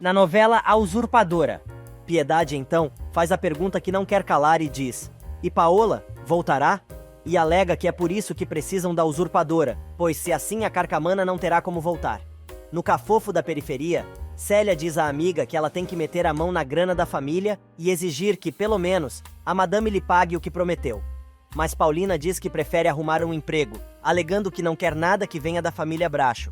Na novela A Usurpadora, Piedade então faz a pergunta que não quer calar e diz: "E Paola, voltará?" E alega que é por isso que precisam da usurpadora, pois se assim a Carcamana não terá como voltar. No cafofo da periferia, Célia diz à amiga que ela tem que meter a mão na grana da família e exigir que, pelo menos, a madame lhe pague o que prometeu. Mas Paulina diz que prefere arrumar um emprego, alegando que não quer nada que venha da família Bracho.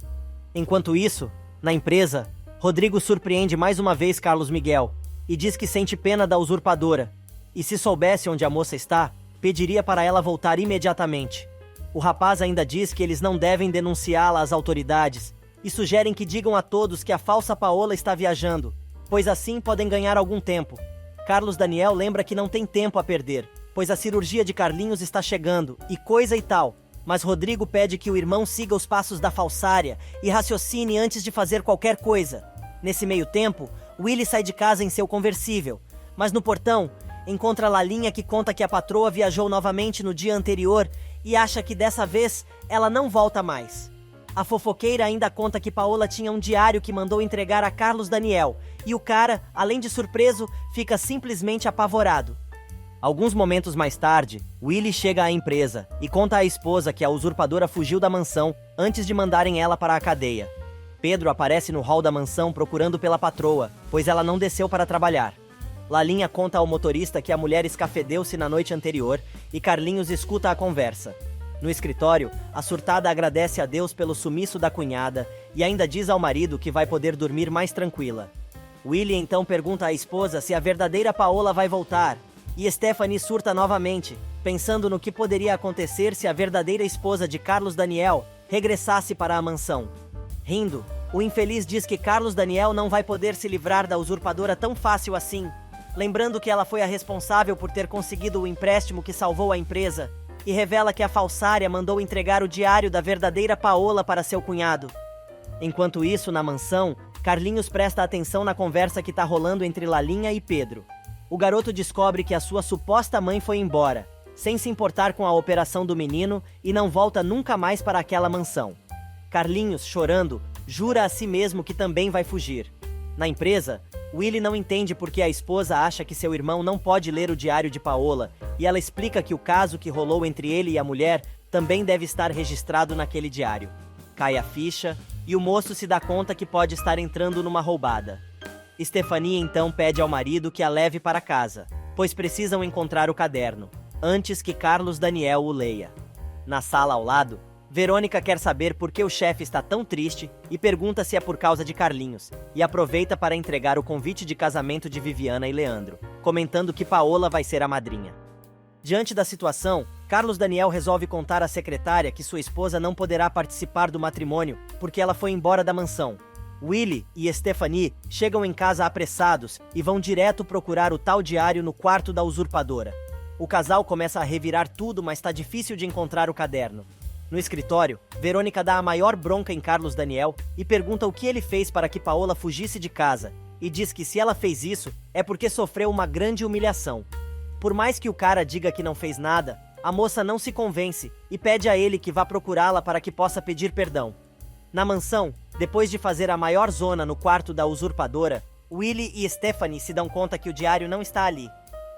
Enquanto isso, na empresa, Rodrigo surpreende mais uma vez Carlos Miguel e diz que sente pena da usurpadora, e se soubesse onde a moça está, pediria para ela voltar imediatamente. O rapaz ainda diz que eles não devem denunciá-la às autoridades e sugerem que digam a todos que a falsa Paola está viajando, pois assim podem ganhar algum tempo. Carlos Daniel lembra que não tem tempo a perder, pois a cirurgia de Carlinhos está chegando e coisa e tal, mas Rodrigo pede que o irmão siga os passos da falsária e raciocine antes de fazer qualquer coisa. Nesse meio tempo, Willy sai de casa em seu conversível, mas no portão encontra Lalinha, que conta que a patroa viajou novamente no dia anterior e acha que dessa vez ela não volta mais. A fofoqueira ainda conta que Paola tinha um diário que mandou entregar a Carlos Daniel, e o cara, além de surpreso, fica simplesmente apavorado. Alguns momentos mais tarde, Willy chega à empresa e conta à esposa que a usurpadora fugiu da mansão antes de mandarem ela para a cadeia. Pedro aparece no hall da mansão procurando pela patroa, pois ela não desceu para trabalhar. Lalinha conta ao motorista que a mulher escafedeu-se na noite anterior e Carlinhos escuta a conversa. No escritório, a surtada agradece a Deus pelo sumiço da cunhada e ainda diz ao marido que vai poder dormir mais tranquila. Willy então pergunta à esposa se a verdadeira Paola vai voltar, e Stephanie surta novamente, pensando no que poderia acontecer se a verdadeira esposa de Carlos Daniel regressasse para a mansão. Rindo, o infeliz diz que Carlos Daniel não vai poder se livrar da usurpadora tão fácil assim, lembrando que ela foi a responsável por ter conseguido o empréstimo que salvou a empresa, e revela que a falsária mandou entregar o diário da verdadeira Paola para seu cunhado. Enquanto isso, na mansão, Carlinhos presta atenção na conversa que tá rolando entre Lalinha e Pedro. O garoto descobre que a sua suposta mãe foi embora, sem se importar com a operação do menino, e não volta nunca mais para aquela mansão. Carlinhos, chorando, jura a si mesmo que também vai fugir. Na empresa, Willy não entende porque a esposa acha que seu irmão não pode ler o diário de Paola, e ela explica que o caso que rolou entre ele e a mulher também deve estar registrado naquele diário. Cai a ficha, e o moço se dá conta que pode estar entrando numa roubada. Stephanie então pede ao marido que a leve para casa, pois precisam encontrar o caderno, antes que Carlos Daniel o leia. Na sala ao lado, Verônica quer saber por que o chefe está tão triste e pergunta se é por causa de Carlinhos, e aproveita para entregar o convite de casamento de Viviana e Leandro, comentando que Paola vai ser a madrinha. Diante da situação, Carlos Daniel resolve contar à secretária que sua esposa não poderá participar do matrimônio porque ela foi embora da mansão. Willy e Stephanie chegam em casa apressados e vão direto procurar o tal diário no quarto da usurpadora. O casal começa a revirar tudo, mas está difícil de encontrar o caderno. No escritório, Verônica dá a maior bronca em Carlos Daniel e pergunta o que ele fez para que Paola fugisse de casa, e diz que se ela fez isso é porque sofreu uma grande humilhação. Por mais que o cara diga que não fez nada, a moça não se convence e pede a ele que vá procurá-la para que possa pedir perdão. Na mansão, depois de fazer a maior zona no quarto da usurpadora, Willy e Stephanie se dão conta que o diário não está ali.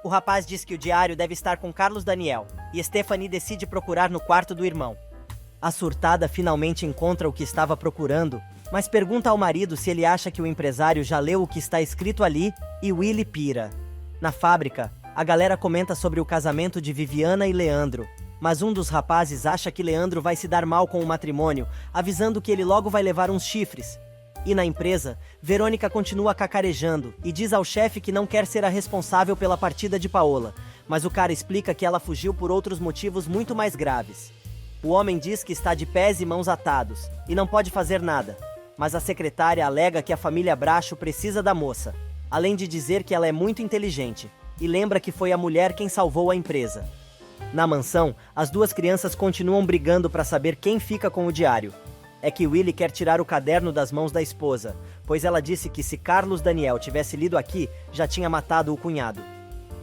O rapaz diz que o diário deve estar com Carlos Daniel, e Stephanie decide procurar no quarto do irmão. A surtada finalmente encontra o que estava procurando, mas pergunta ao marido se ele acha que o empresário já leu o que está escrito ali, e Willy pira. Na fábrica, a galera comenta sobre o casamento de Viviana e Leandro, mas um dos rapazes acha que Leandro vai se dar mal com o matrimônio, avisando que ele logo vai levar uns chifres. E na empresa, Verônica continua cacarejando e diz ao chefe que não quer ser a responsável pela partida de Paola, mas o cara explica que ela fugiu por outros motivos muito mais graves. O homem diz que está de pés e mãos atados e não pode fazer nada, mas a secretária alega que a família Bracho precisa da moça, além de dizer que ela é muito inteligente, e lembra que foi a mulher quem salvou a empresa. Na mansão, as duas crianças continuam brigando para saber quem fica com o diário. É que Willy quer tirar o caderno das mãos da esposa, pois ela disse que se Carlos Daniel tivesse lido aqui, já tinha matado o cunhado.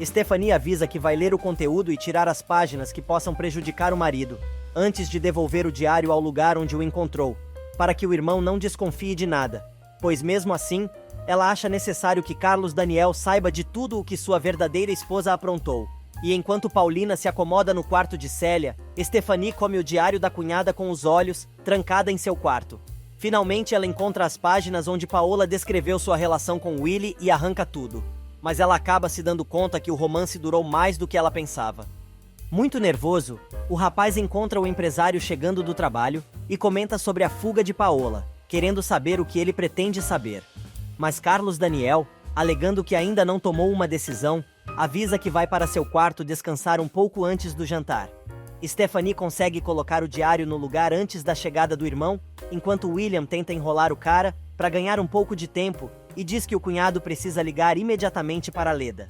Stephanie avisa que vai ler o conteúdo e tirar as páginas que possam prejudicar o marido, antes de devolver o diário ao lugar onde o encontrou, para que o irmão não desconfie de nada, pois mesmo assim, ela acha necessário que Carlos Daniel saiba de tudo o que sua verdadeira esposa aprontou. E enquanto Paulina se acomoda no quarto de Célia, Stephanie come o diário da cunhada com os olhos, trancada em seu quarto. Finalmente ela encontra as páginas onde Paola descreveu sua relação com Willie e arranca tudo. Mas ela acaba se dando conta que o romance durou mais do que ela pensava. Muito nervoso, o rapaz encontra o empresário chegando do trabalho e comenta sobre a fuga de Paola, querendo saber o que ele pretende saber. Mas Carlos Daniel, alegando que ainda não tomou uma decisão, avisa que vai para seu quarto descansar um pouco antes do jantar. Stephanie consegue colocar o diário no lugar antes da chegada do irmão, enquanto William tenta enrolar o cara para ganhar um pouco de tempo e diz que o cunhado precisa ligar imediatamente para Leda.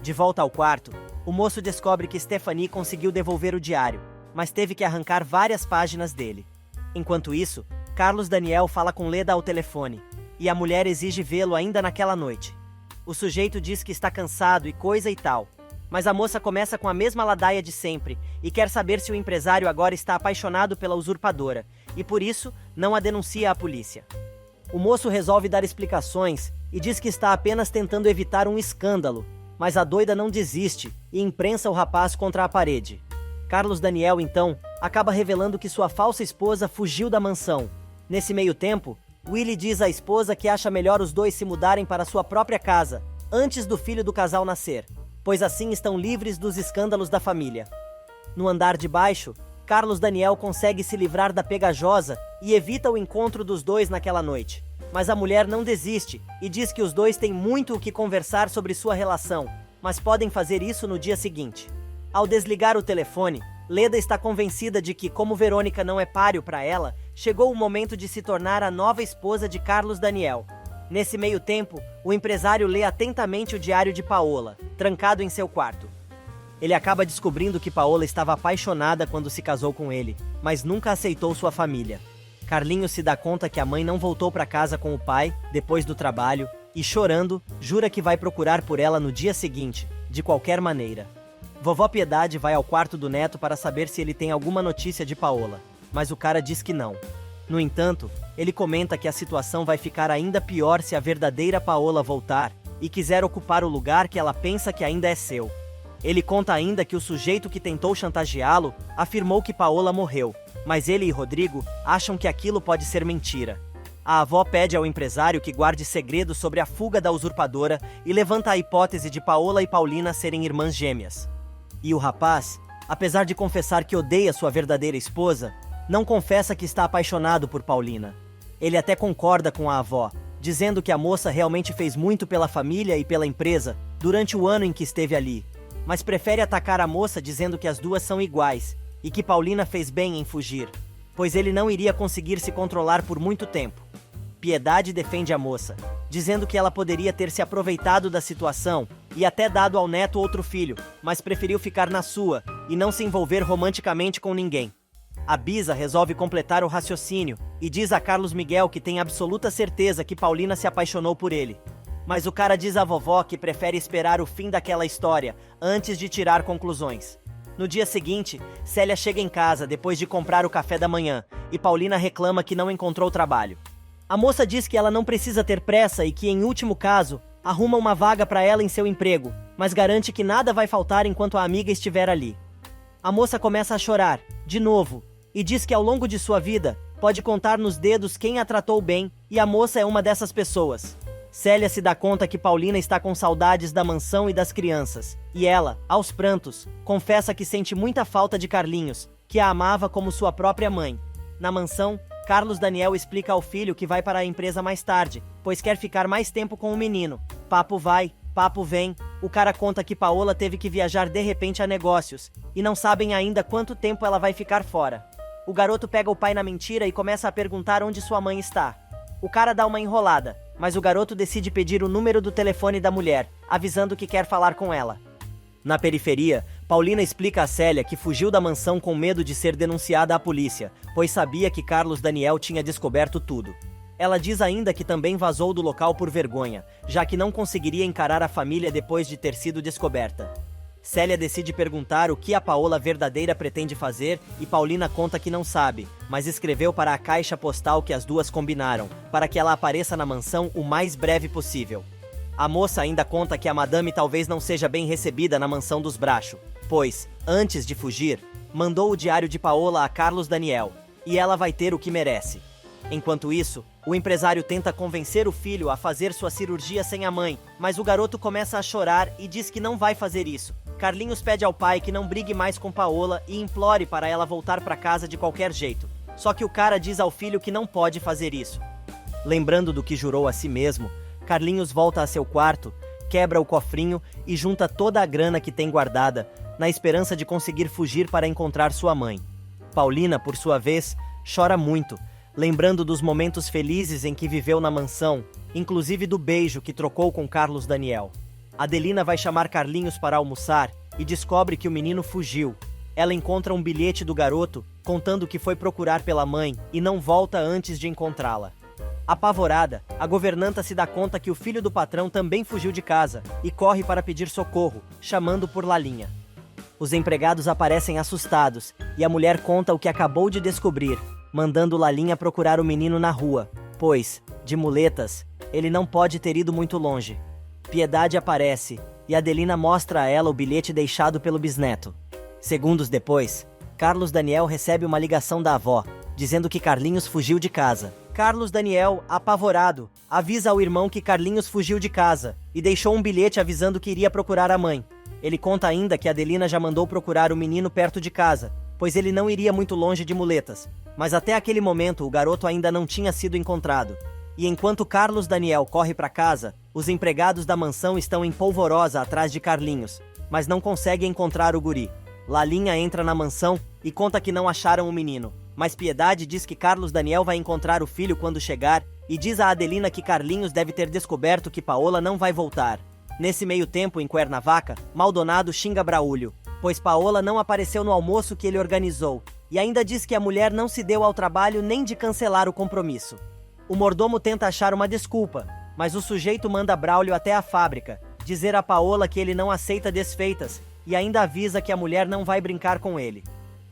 De volta ao quarto, o moço descobre que Stephanie conseguiu devolver o diário, mas teve que arrancar várias páginas dele. Enquanto isso, Carlos Daniel fala com Leda ao telefone, e a mulher exige vê-lo ainda naquela noite. O sujeito diz que está cansado e coisa e tal, mas a moça começa com a mesma ladaia de sempre e quer saber se o empresário agora está apaixonado pela usurpadora, e por isso não a denuncia à polícia. O moço resolve dar explicações e diz que está apenas tentando evitar um escândalo, mas a doida não desiste e imprensa o rapaz contra a parede. Carlos Daniel, então, acaba revelando que sua falsa esposa fugiu da mansão. Nesse meio tempo, Willie diz à esposa que acha melhor os dois se mudarem para sua própria casa, antes do filho do casal nascer, pois assim estão livres dos escândalos da família. No andar de baixo, Carlos Daniel consegue se livrar da pegajosa e evita o encontro dos dois naquela noite. Mas a mulher não desiste e diz que os dois têm muito o que conversar sobre sua relação, mas podem fazer isso no dia seguinte. Ao desligar o telefone, Leda está convencida de que, como Verônica não é páreo para ela, chegou o momento de se tornar a nova esposa de Carlos Daniel. Nesse meio tempo, o empresário lê atentamente o diário de Paola, trancado em seu quarto. Ele acaba descobrindo que Paola estava apaixonada quando se casou com ele, mas nunca aceitou sua família. Carlinhos se dá conta que a mãe não voltou para casa com o pai, depois do trabalho, e chorando, jura que vai procurar por ela no dia seguinte, de qualquer maneira. Vovó Piedade vai ao quarto do neto para saber se ele tem alguma notícia de Paola, mas o cara diz que não. No entanto, ele comenta que a situação vai ficar ainda pior se a verdadeira Paola voltar e quiser ocupar o lugar que ela pensa que ainda é seu. Ele conta ainda que o sujeito que tentou chantageá-lo afirmou que Paola morreu, mas ele e Rodrigo acham que aquilo pode ser mentira. A avó pede ao empresário que guarde segredo sobre a fuga da usurpadora e levanta a hipótese de Paola e Paulina serem irmãs gêmeas. E o rapaz, apesar de confessar que odeia sua verdadeira esposa, não confessa que está apaixonado por Paulina. Ele até concorda com a avó, dizendo que a moça realmente fez muito pela família e pela empresa durante o ano em que esteve ali, mas prefere atacar a moça dizendo que as duas são iguais e que Paulina fez bem em fugir, pois ele não iria conseguir se controlar por muito tempo. Piedade defende a moça, dizendo que ela poderia ter se aproveitado da situação e até dado ao neto outro filho, mas preferiu ficar na sua e não se envolver romanticamente com ninguém. A Bisa resolve completar o raciocínio e diz a Carlos Miguel que tem absoluta certeza que Paulina se apaixonou por ele. Mas o cara diz à vovó que prefere esperar o fim daquela história antes de tirar conclusões. No dia seguinte, Célia chega em casa depois de comprar o café da manhã e Paulina reclama que não encontrou trabalho. A moça diz que ela não precisa ter pressa e que, em último caso, arruma uma vaga para ela em seu emprego, mas garante que nada vai faltar enquanto a amiga estiver ali. A moça começa a chorar, de novo, e diz que ao longo de sua vida, pode contar nos dedos quem a tratou bem, e a moça é uma dessas pessoas. Célia se dá conta que Paulina está com saudades da mansão e das crianças, e ela, aos prantos, confessa que sente muita falta de Carlinhos, que a amava como sua própria mãe. Na mansão, Carlos Daniel explica ao filho que vai para a empresa mais tarde, pois quer ficar mais tempo com o menino. Papo vai, papo vem, o cara conta que Paola teve que viajar de repente a negócios, e não sabem ainda quanto tempo ela vai ficar fora. O garoto pega o pai na mentira e começa a perguntar onde sua mãe está. O cara dá uma enrolada, mas o garoto decide pedir o número do telefone da mulher, avisando que quer falar com ela. Na periferia, Paulina explica a Célia que fugiu da mansão com medo de ser denunciada à polícia, pois sabia que Carlos Daniel tinha descoberto tudo. Ela diz ainda que também vazou do local por vergonha, já que não conseguiria encarar a família depois de ter sido descoberta. Célia decide perguntar o que a Paola verdadeira pretende fazer e Paulina conta que não sabe, mas escreveu para a caixa postal que as duas combinaram, para que ela apareça na mansão o mais breve possível. A moça ainda conta que a madame talvez não seja bem recebida na mansão dos Bracho, pois, antes de fugir, mandou o diário de Paola a Carlos Daniel, e ela vai ter o que merece. Enquanto isso, o empresário tenta convencer o filho a fazer sua cirurgia sem a mãe, mas o garoto começa a chorar e diz que não vai fazer isso. Carlinhos pede ao pai que não brigue mais com Paola e implore para ela voltar para casa de qualquer jeito. Só que o cara diz ao filho que não pode fazer isso. Lembrando do que jurou a si mesmo, Carlinhos volta a seu quarto, quebra o cofrinho e junta toda a grana que tem guardada, na esperança de conseguir fugir para encontrar sua mãe. Paulina, por sua vez, chora muito, lembrando dos momentos felizes em que viveu na mansão, inclusive do beijo que trocou com Carlos Daniel. Adelina vai chamar Carlinhos para almoçar e descobre que o menino fugiu. Ela encontra um bilhete do garoto contando que foi procurar pela mãe e não volta antes de encontrá-la. Apavorada, a governanta se dá conta que o filho do patrão também fugiu de casa e corre para pedir socorro, chamando por Lalinha. Os empregados aparecem assustados e a mulher conta o que acabou de descobrir, mandando Lalinha procurar o menino na rua, pois, de muletas, ele não pode ter ido muito longe. Piedade aparece e Adelina mostra a ela o bilhete deixado pelo bisneto. Segundos depois, Carlos Daniel recebe uma ligação da avó, dizendo que Carlinhos fugiu de casa. Carlos Daniel, apavorado, avisa ao irmão que Carlinhos fugiu de casa e deixou um bilhete avisando que iria procurar a mãe. Ele conta ainda que Adelina já mandou procurar o menino perto de casa, pois ele não iria muito longe de muletas. Mas até aquele momento o garoto ainda não tinha sido encontrado. E enquanto Carlos Daniel corre para casa, os empregados da mansão estão em polvorosa atrás de Carlinhos, mas não conseguem encontrar o guri. Lalinha entra na mansão e conta que não acharam o menino, mas Piedade diz que Carlos Daniel vai encontrar o filho quando chegar e diz a Adelina que Carlinhos deve ter descoberto que Paola não vai voltar. Nesse meio tempo, em Cuernavaca, Maldonado xinga Braulio, pois Paola não apareceu no almoço que ele organizou, e ainda diz que a mulher não se deu ao trabalho nem de cancelar o compromisso. O mordomo tenta achar uma desculpa, mas o sujeito manda Braulio até a fábrica, dizer a Paola que ele não aceita desfeitas e ainda avisa que a mulher não vai brincar com ele.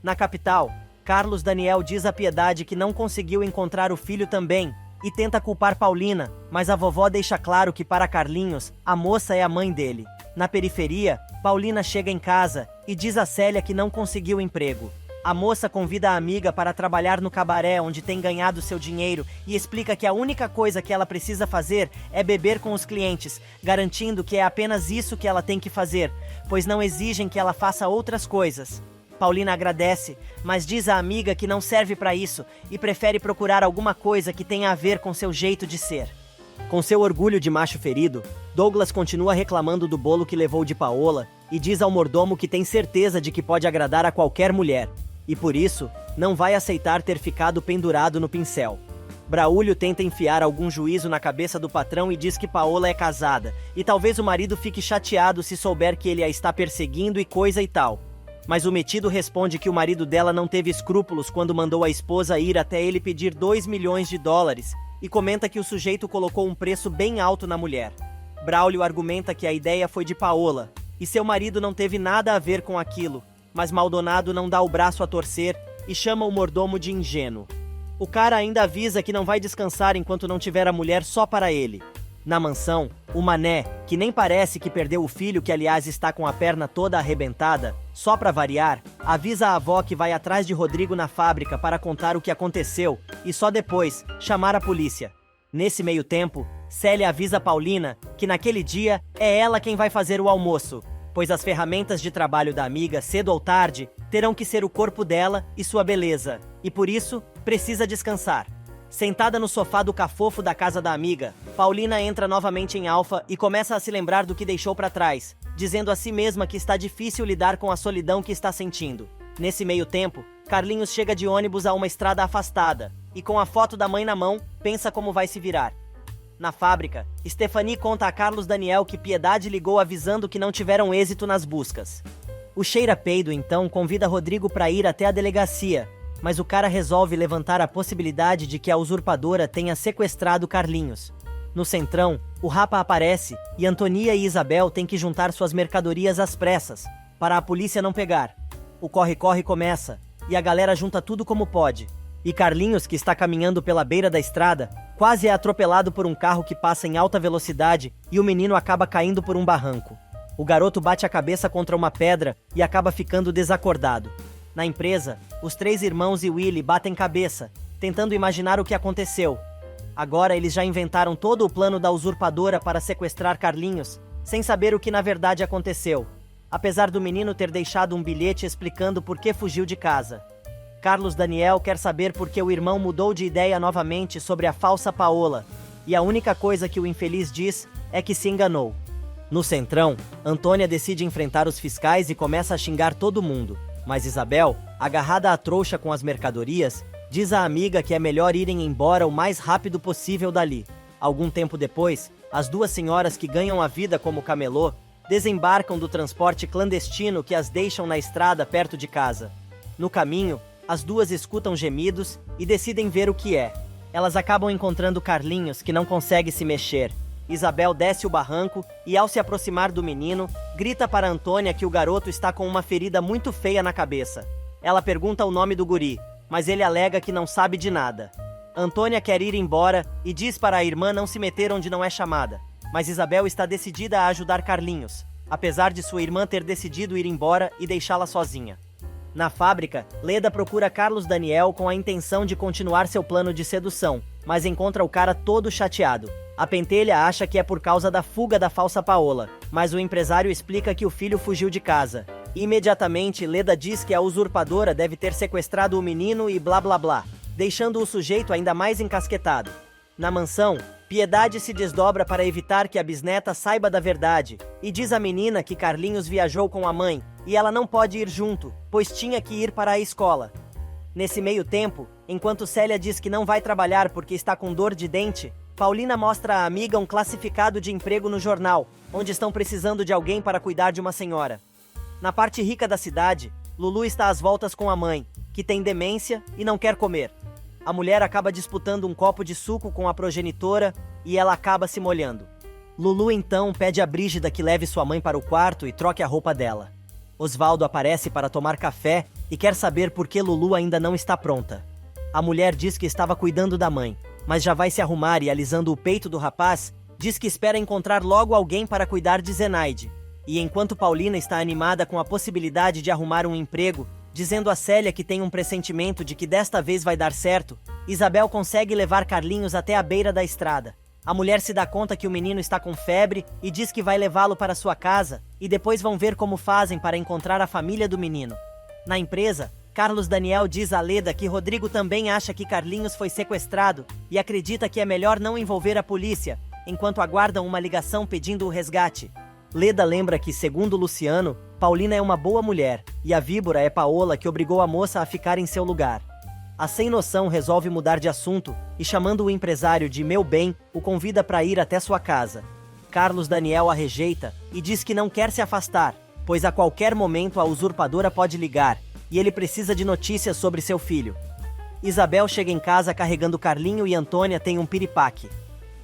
Na capital, Carlos Daniel diz a Piedade que não conseguiu encontrar o filho também e tenta culpar Paulina, mas a vovó deixa claro que para Carlinhos, a moça é a mãe dele. Na periferia, Paulina chega em casa e diz a Célia que não conseguiu emprego. A moça convida a amiga para trabalhar no cabaré onde tem ganhado seu dinheiro e explica que a única coisa que ela precisa fazer é beber com os clientes, garantindo que é apenas isso que ela tem que fazer, pois não exigem que ela faça outras coisas. Paulina agradece, mas diz à amiga que não serve para isso e prefere procurar alguma coisa que tenha a ver com seu jeito de ser. Com seu orgulho de macho ferido, Douglas continua reclamando do bolo que levou de Paola e diz ao mordomo que tem certeza de que pode agradar a qualquer mulher, e por isso, não vai aceitar ter ficado pendurado no pincel. Braulio tenta enfiar algum juízo na cabeça do patrão e diz que Paola é casada, e talvez o marido fique chateado se souber que ele a está perseguindo e coisa e tal. Mas o metido responde que o marido dela não teve escrúpulos quando mandou a esposa ir até ele pedir $2 milhões, e comenta que o sujeito colocou um preço bem alto na mulher. Braulio argumenta que a ideia foi de Paola, e seu marido não teve nada a ver com aquilo, mas Maldonado não dá o braço a torcer e chama o mordomo de ingênuo. O cara ainda avisa que não vai descansar enquanto não tiver a mulher só para ele. Na mansão, o Mané, que nem parece que perdeu o filho, que aliás está com a perna toda arrebentada, só para variar, avisa a avó que vai atrás de Rodrigo na fábrica para contar o que aconteceu e só depois chamar a polícia. Nesse meio tempo, Célia avisa Paulina que naquele dia é ela quem vai fazer o almoço, pois as ferramentas de trabalho da amiga, cedo ou tarde, terão que ser o corpo dela e sua beleza, e por isso, precisa descansar. Sentada no sofá do cafofo da casa da amiga, Paulina entra novamente em Alfa e começa a se lembrar do que deixou para trás, dizendo a si mesma que está difícil lidar com a solidão que está sentindo. Nesse meio tempo, Carlinhos chega de ônibus a uma estrada afastada, e com a foto da mãe na mão, pensa como vai se virar. Na fábrica, Stephanie conta a Carlos Daniel que Piedade ligou avisando que não tiveram êxito nas buscas. O cheira-peido então convida Rodrigo para ir até a delegacia, mas o cara resolve levantar a possibilidade de que a usurpadora tenha sequestrado Carlinhos. No centrão, o Rapa aparece e Antônia e Isabel têm que juntar suas mercadorias às pressas, para a polícia não pegar. O corre-corre começa e a galera junta tudo como pode. E Carlinhos, que está caminhando pela beira da estrada, quase é atropelado por um carro que passa em alta velocidade e o menino acaba caindo por um barranco. O garoto bate a cabeça contra uma pedra e acaba ficando desacordado. Na empresa, os três irmãos e Willy batem cabeça, tentando imaginar o que aconteceu. Agora eles já inventaram todo o plano da usurpadora para sequestrar Carlinhos, sem saber o que na verdade aconteceu, apesar do menino ter deixado um bilhete explicando por que fugiu de casa. Carlos Daniel quer saber por que o irmão mudou de ideia novamente sobre a falsa Paola, e a única coisa que o infeliz diz é que se enganou. No centrão, Antônia decide enfrentar os fiscais e começa a xingar todo mundo, mas Isabel, agarrada à trouxa com as mercadorias, diz à amiga que é melhor irem embora o mais rápido possível dali. Algum tempo depois, as duas senhoras que ganham a vida como camelô desembarcam do transporte clandestino que as deixam na estrada perto de casa. No caminho, as duas escutam gemidos e decidem ver o que é. Elas acabam encontrando Carlinhos, que não consegue se mexer. Isabel desce o barranco e, ao se aproximar do menino, grita para Antônia que o garoto está com uma ferida muito feia na cabeça. Ela pergunta o nome do guri, mas ele alega que não sabe de nada. Antônia quer ir embora e diz para a irmã não se meter onde não é chamada, mas Isabel está decidida a ajudar Carlinhos, apesar de sua irmã ter decidido ir embora e deixá-la sozinha. Na fábrica, Leda procura Carlos Daniel com a intenção de continuar seu plano de sedução, mas encontra o cara todo chateado. A pentelha acha que é por causa da fuga da falsa Paola, mas o empresário explica que o filho fugiu de casa. Imediatamente, Leda diz que a usurpadora deve ter sequestrado o menino e blá blá blá, deixando o sujeito ainda mais encasquetado. Na mansão, Piedade se desdobra para evitar que a bisneta saiba da verdade, e diz à menina que Carlinhos viajou com a mãe, e ela não pode ir junto, pois tinha que ir para a escola. Nesse meio tempo, enquanto Célia diz que não vai trabalhar porque está com dor de dente, Paulina mostra à amiga um classificado de emprego no jornal, onde estão precisando de alguém para cuidar de uma senhora. Na parte rica da cidade, Lulu está às voltas com a mãe, que tem demência e não quer comer. A mulher acaba disputando um copo de suco com a progenitora e ela acaba se molhando. Lulu então pede a Brígida que leve sua mãe para o quarto e troque a roupa dela. Osvaldo aparece para tomar café e quer saber por que Lulu ainda não está pronta. A mulher diz que estava cuidando da mãe, mas já vai se arrumar e, alisando o peito do rapaz, diz que espera encontrar logo alguém para cuidar de Zenaide. E enquanto Paulina está animada com a possibilidade de arrumar um emprego, dizendo a Célia que tem um pressentimento de que desta vez vai dar certo, Isabel consegue levar Carlinhos até a beira da estrada. A mulher se dá conta que o menino está com febre e diz que vai levá-lo para sua casa e depois vão ver como fazem para encontrar a família do menino. Na empresa, Carlos Daniel diz a Leda que Rodrigo também acha que Carlinhos foi sequestrado e acredita que é melhor não envolver a polícia, enquanto aguardam uma ligação pedindo o resgate. Leda lembra que, segundo Luciano, Paulina é uma boa mulher e a víbora é Paola que obrigou a moça a ficar em seu lugar. A sem noção resolve mudar de assunto e, chamando o empresário de meu bem, o convida para ir até sua casa. Carlos Daniel a rejeita e diz que não quer se afastar, pois a qualquer momento a usurpadora pode ligar e ele precisa de notícias sobre seu filho. Isabel chega em casa carregando Carlinho e Antônia tem um piripaque.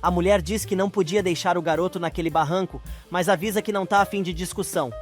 A mulher diz que não podia deixar o garoto naquele barranco, mas avisa que não tá a fim de discussão,